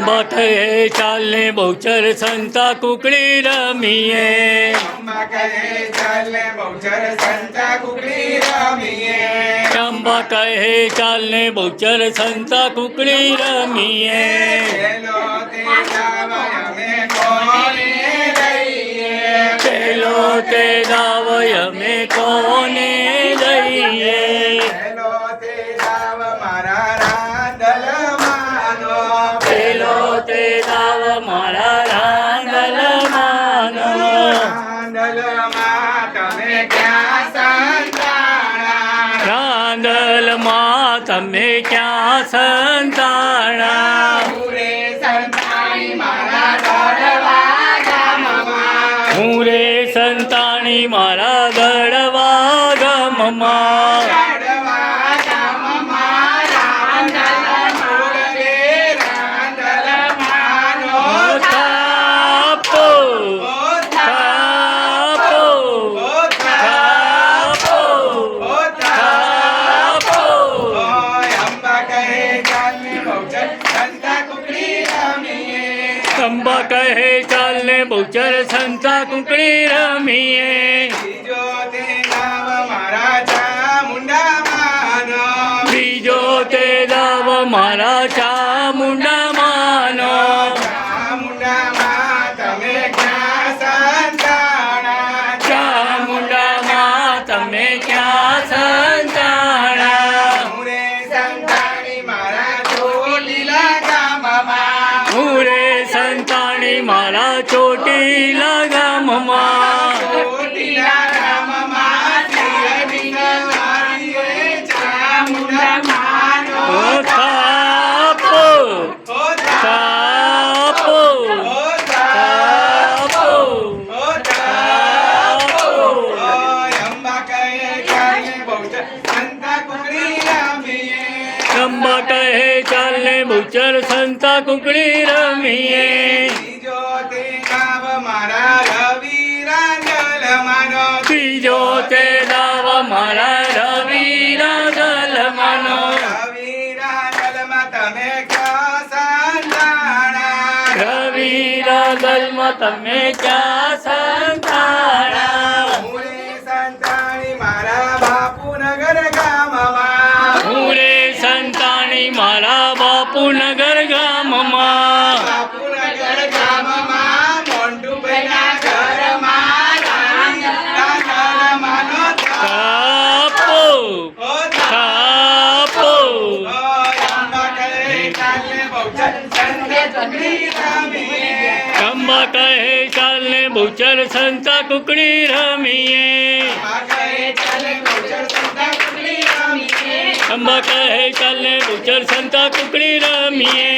અંબા કહે ચાલને બહુચર સંતા કુકડી રમીએ. અંબા કહે ચાલને બહુચર સંતા કુકડી રમીએ. અંબા કહે ચાલને બહુચર સંતા કુકડી રમીએ. પેલો તે દાવ અમે કોને દઈએ. પેલો તે દાવ અમે કોને દઈએ. પેલો તે દાવ મારા રાંદલમાંનો. પેલો તે દાવ મારા રાંદલમાંનો. રાંદલમાં તમે ક્યાં સંતાણા. રાંદલમાં તમે ક્યાં સંતાણા. પૂરે સંતાણી મારા દળવા ગામમાં. હું રે સંતાણી મારા ગળવા ગામમાં. દળવા ગામમાં રાંદલમાં રે રાંદલમાંનો થાપો થાપો થાપો થાપો. અંબા કહે ચાલને બહુચર સંતા કુકડી રમીએ. અંબા કહે ચાલને બહુચર સંતા કુકડી રમીએ. બીજો તે દાવ મારા ચામુંડામાંનો. બીજો તે દાવ મારા ચામુંડામાંનો. ચામુંડામાં તમે ક્યાં સંતાણા. ચામુંડામાં તમે ક્યાં સંતાણા. મુરે સંતાણી મારા ચોટીલા ગામમાં. હું રે સંતાણી મારા ચોટીલા ગામમાં. ચોટીલા ગામમાં મારીએ ચામુંડામાંનો થાપો થાપો થાપો થાપો. અંબા કહે ચાલને બહુચર સંતા કુકડી રમીએ. અંબા કહે ચાલને બહુચર સંતા કુકડી રમીએ. બીજો તે દાવ મારા રવિ રાંદલમાંનો. બીજો તે દાવ મારા રવિ રાંદલમાંનો. રવિ રાંદલમાં તમે ક્યાં સંતાણા. રવિ રાંદલમાં તમે ક્યાં સંતાણા. મુરે સંતાણી મારા બાપુનગર ગામમાં. હું રે સંતાણી મારા બાપુનગર ગામમાં. બાપુનગર ગામમાં મોન્ટુભાઈના ઘરમાં રાંદલમાંનો થાપો થાપો. અંબા કહે ચાલને બહુચર સંતા કુકડી રમીએ. અંબા કહે ચાલને બહુચર સંતા કુકડી રમીએ. અંબા કહે ચાલને બહુચર સંતા કુકડી રમીએ. અંબા કહે ચાલને બહુચર સંતા કુકડી રમીએ.